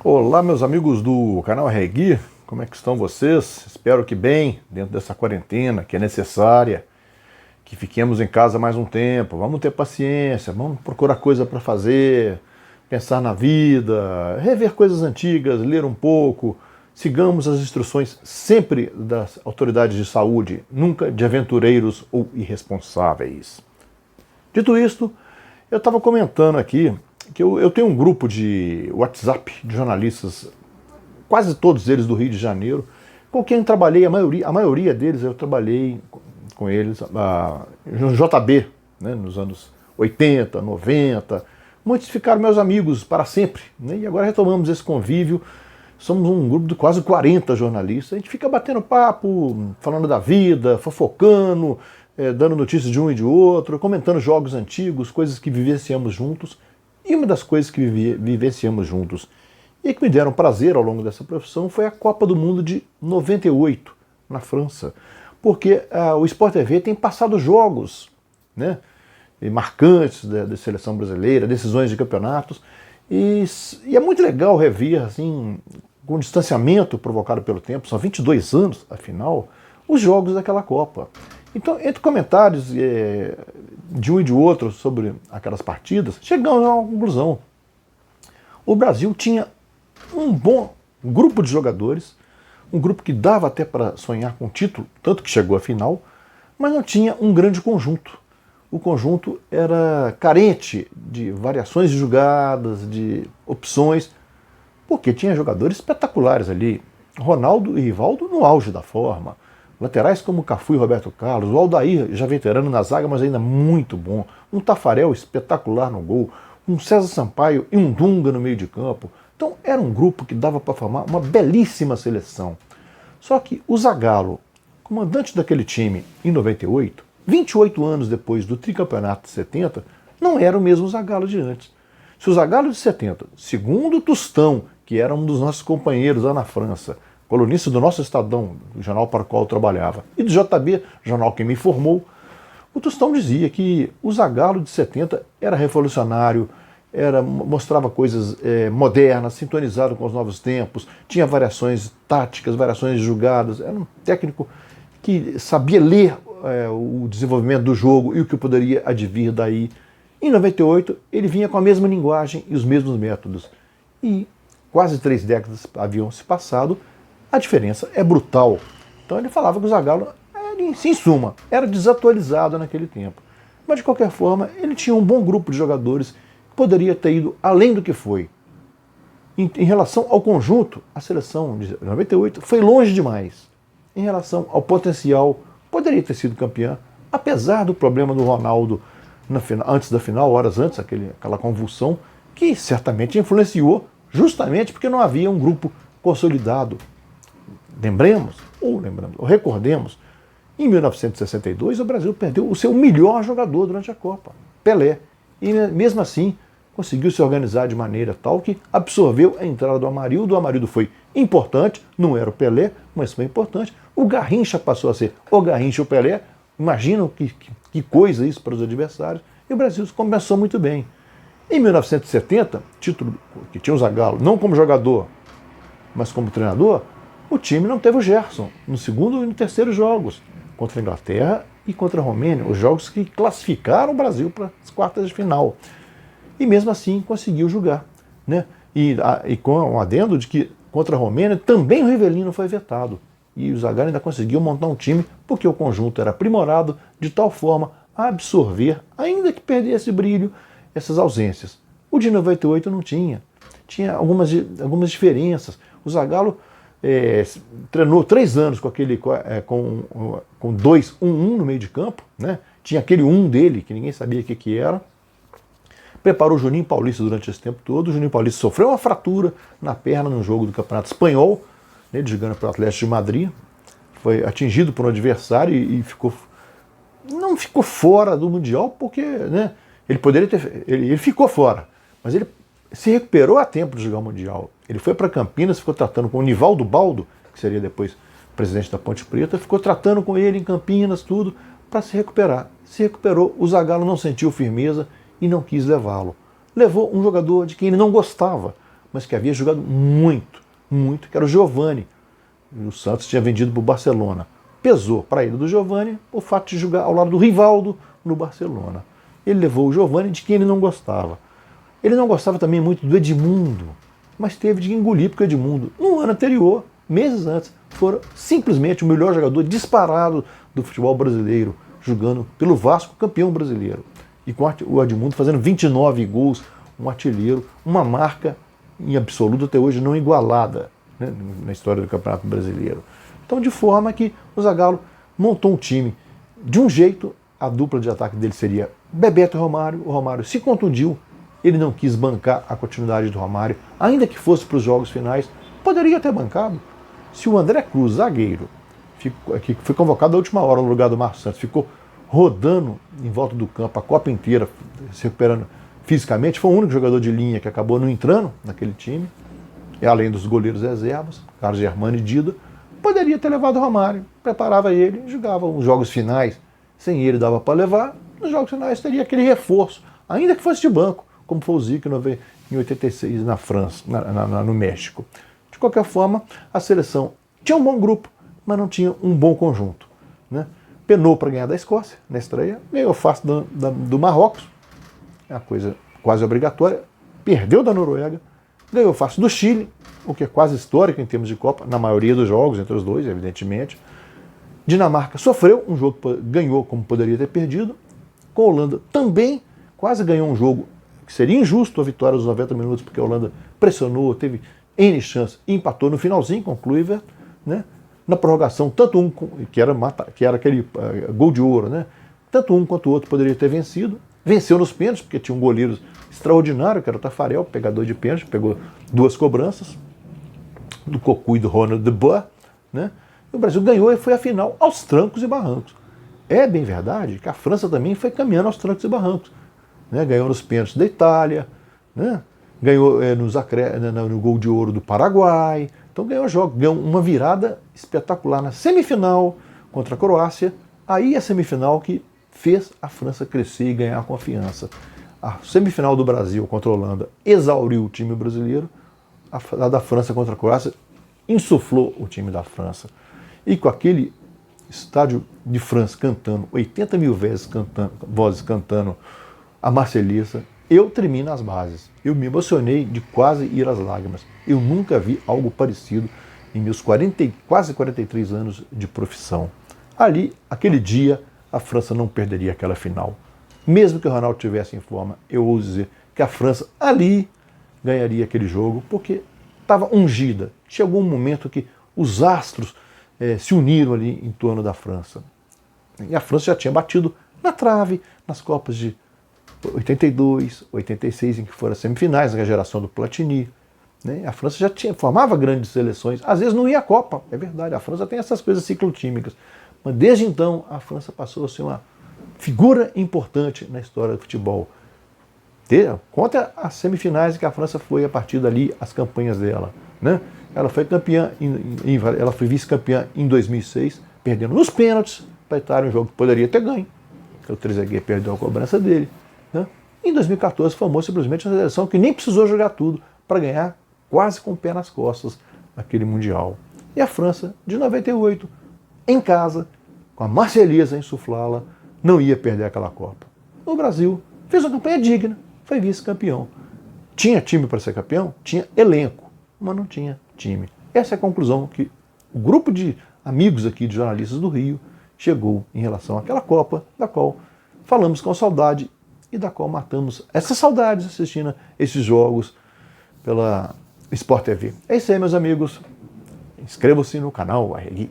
Olá, meus amigos do canal Regui, como é que estão vocês? Espero que bem, dentro dessa quarentena que é necessária, que fiquemos em casa mais um tempo. Vamos ter paciência, vamos procurar coisa para fazer, pensar na vida, rever coisas antigas, ler um pouco. Sigamos as instruções sempre das autoridades de saúde, nunca de aventureiros ou irresponsáveis. Dito isto, eu estava comentando aqui que eu tenho um grupo de WhatsApp de jornalistas, quase todos eles do Rio de Janeiro, com quem trabalhei, a maioria deles eu trabalhei com eles no JB, né, nos anos 80, 90. Muitos ficaram meus amigos para sempre, né, e agora retomamos esse convívio. Somos um grupo de quase 40 jornalistas. A gente fica batendo papo, falando da vida, fofocando, dando notícias de um e de outro, comentando jogos antigos, coisas que vivenciamos juntos. E uma das coisas que vivenciamos juntos e que me deram prazer ao longo dessa profissão foi a Copa do Mundo de 98, na França. Porque o Sport TV tem passado jogos, né, marcantes da seleção brasileira, decisões de campeonatos, e é muito legal rever, assim, com o distanciamento provocado pelo tempo, são 22 anos, afinal, os jogos daquela Copa. Então, entre comentários de um e de outro sobre aquelas partidas, chegamos a uma conclusão. O Brasil tinha um bom grupo de jogadores, um grupo que dava até para sonhar com o título, tanto que chegou à final, mas não tinha um grande conjunto. O conjunto era carente de variações de jogadas, de opções, porque tinha jogadores espetaculares ali. Ronaldo e Rivaldo no auge da forma. Laterais como Cafu e Roberto Carlos, o Aldair, já veterano na zaga, mas ainda muito bom. Um Tafarel espetacular no gol, um César Sampaio e um Dunga no meio de campo. Então era um grupo que dava para formar uma belíssima seleção. Só que o Zagallo, comandante daquele time em 98, 28 anos depois do tricampeonato de 70, não era o mesmo Zagallo de antes. Se o Zagallo de 70, segundo o Tostão, que era um dos nossos companheiros lá na França, colunista do nosso Estadão, o jornal para o qual eu trabalhava, e do JB, jornal que me formou, o Tostão dizia que o Zagallo de 70 era revolucionário, mostrava coisas modernas, sintonizado com os novos tempos, tinha variações táticas, variações de jogadas, era um técnico que sabia ler o desenvolvimento do jogo e o que poderia advir daí. Em 98, ele vinha com a mesma linguagem e os mesmos métodos. E quase 3 décadas haviam se passado, a diferença é brutal. Então ele falava que o Zagallo, em suma, era desatualizado naquele tempo. Mas de qualquer forma, ele tinha um bom grupo de jogadores que poderia ter ido além do que foi. Em relação ao conjunto, a seleção de 98 foi longe demais. Em relação ao potencial, poderia ter sido campeã, apesar do problema do Ronaldo antes da final, horas antes, aquela convulsão, que certamente influenciou justamente porque não havia um grupo consolidado. Lembremos, ou recordemos, em 1962 o Brasil perdeu o seu melhor jogador durante a Copa, Pelé. E mesmo assim conseguiu se organizar de maneira tal que absorveu a entrada do Amarildo. O Amarildo foi importante, não era o Pelé, mas foi importante. O Garrincha passou a ser o Garrincha e o Pelé. Imaginam que coisa isso para os adversários. E o Brasil começou muito bem. Em 1970, título que tinha o Zagallo, não como jogador, mas como treinador, o time não teve o Gerson no segundo e no terceiro jogos, contra a Inglaterra e contra a Romênia, os jogos que classificaram o Brasil para as quartas de final. E mesmo assim conseguiu jogar, né? E com um adendo de que contra a Romênia também o Rivelino foi vetado. E o Zagallo ainda conseguiu montar um time porque o conjunto era aprimorado de tal forma a absorver, ainda que perdesse brilho, essas ausências. O de 98 não tinha. Tinha algumas diferenças. O Zagallo treinou 3 anos com 2-1-1 no meio de campo, né? Tinha aquele 1 dele que ninguém sabia o que era. Preparou o Juninho Paulista durante esse tempo todo. O Juninho Paulista sofreu uma fratura na perna no jogo do Campeonato Espanhol, né, jogando pelo Atlético de Madrid. Foi atingido por um adversário e não ficou fora do Mundial porque, né, ele ficou fora, mas ele se recuperou a tempo de jogar o Mundial. Ele foi para Campinas, ficou tratando com o Nivaldo Baldo, que seria depois presidente da Ponte Preta, ficou tratando com ele em Campinas, tudo, para se recuperar. Se recuperou, o Zagallo não sentiu firmeza e não quis levá-lo. Levou um jogador de quem ele não gostava, mas que havia jogado muito, muito, que era o Giovani. O Santos tinha vendido para o Barcelona. Pesou para ele do Giovani o fato de jogar ao lado do Rivaldo no Barcelona. Ele levou o Giovani, de quem ele não gostava. Ele não gostava também muito do Edmundo, mas teve de engolir, porque o Edmundo, no ano anterior, meses antes, foi simplesmente o melhor jogador disparado do futebol brasileiro, jogando pelo Vasco, campeão brasileiro. E com o Edmundo fazendo 29 gols, um artilheiro, uma marca em absoluto até hoje não igualada, né, na história do Campeonato Brasileiro. Então, de forma que o Zagallo montou um time de um jeito, a dupla de ataque dele seria Bebeto e Romário. O Romário se contundiu, ele não quis bancar a continuidade do Romário, ainda que fosse para os jogos finais, poderia ter bancado. Se o André Cruz, zagueiro, que foi convocado à última hora no lugar do Márcio Santos, ficou rodando em volta do campo a Copa inteira, se recuperando fisicamente, foi o único jogador de linha que acabou não entrando naquele time, e além dos goleiros reservas, Carlos Germano e Dida, poderia ter levado o Romário, preparava ele, jogava os jogos finais, sem ele dava para levar, nos jogos finais teria aquele reforço, ainda que fosse de banco, como foi o Zico em 86 na França, no México. De qualquer forma, a seleção tinha um bom grupo, mas não tinha um bom conjunto, né? Penou para ganhar da Escócia na estreia, ganhou fácil do Marrocos, é uma coisa quase obrigatória, perdeu da Noruega, ganhou fácil do Chile, o que é quase histórico em termos de Copa, na maioria dos jogos, entre os dois, evidentemente. Dinamarca sofreu um jogo que ganhou como poderia ter perdido, com a Holanda também quase ganhou um jogo que seria injusto a vitória dos 90 minutos, porque a Holanda pressionou, teve N chance e empatou no finalzinho com o Kluivert, né? Na prorrogação, tanto um, que era aquele gol de ouro, né? Tanto um quanto o outro poderia ter vencido. Venceu nos pênaltis, porque tinha um goleiro extraordinário, que era o Tafarel, pegador de pênaltis, pegou 2 cobranças, do Cocu e do Ronald de Boer, né? E o Brasil ganhou e foi à final aos trancos e barrancos. É bem verdade que a França também foi caminhando aos trancos e barrancos, né? Ganhou nos pênaltis da Itália, né? Ganhou no gol de ouro do Paraguai. Então ganhou jogo, ganhou uma virada espetacular na semifinal contra a Croácia. Aí a semifinal que fez a França crescer e ganhar confiança. A semifinal do Brasil contra a Holanda exauriu o time brasileiro. A da França contra a Croácia insuflou o time da França. E com aquele estádio de França cantando, 80 mil vozes cantando a Marselhesa, eu tremi nas bases. Eu me emocionei de quase ir às lágrimas. Eu nunca vi algo parecido em meus quase 43 anos de profissão. Ali, aquele dia, a França não perderia aquela final. Mesmo que o Ronaldo estivesse em forma, eu ouso dizer que a França ali ganharia aquele jogo, porque estava ungida. Chegou um momento que os astros se uniram ali em torno da França. E a França já tinha batido na trave nas Copas de 82, 86, em que foram as semifinais, na geração do Platini. Né? A França já formava grandes seleções, às vezes não ia à Copa, é verdade, a França tem essas coisas ciclotímicas. Mas desde então a França passou a ser uma figura importante na história do futebol. Conta as semifinais que a França foi a partir dali, as campanhas dela. Né? Ela foi campeã, ela foi vice-campeã em 2006, perdendo nos pênaltis para a Itália, um jogo que poderia ter ganho. O Trezeguet perdeu a cobrança dele. Né? Em 2014 formou simplesmente uma seleção que nem precisou jogar tudo para ganhar quase com o pé nas costas naquele Mundial. E a França, de 98, em casa, com a Marselhesa a insuflá-la, não ia perder aquela Copa. O Brasil fez uma campanha digna, foi vice-campeão. Tinha time para ser campeão? Tinha elenco, mas não tinha time. Essa é a conclusão que o grupo de amigos aqui, de jornalistas do Rio, chegou em relação àquela Copa, da qual falamos com saudade e da qual matamos essas saudades assistindo esses jogos pela Sport TV. É isso aí, meus amigos. Inscrevam-se no canal Arregui.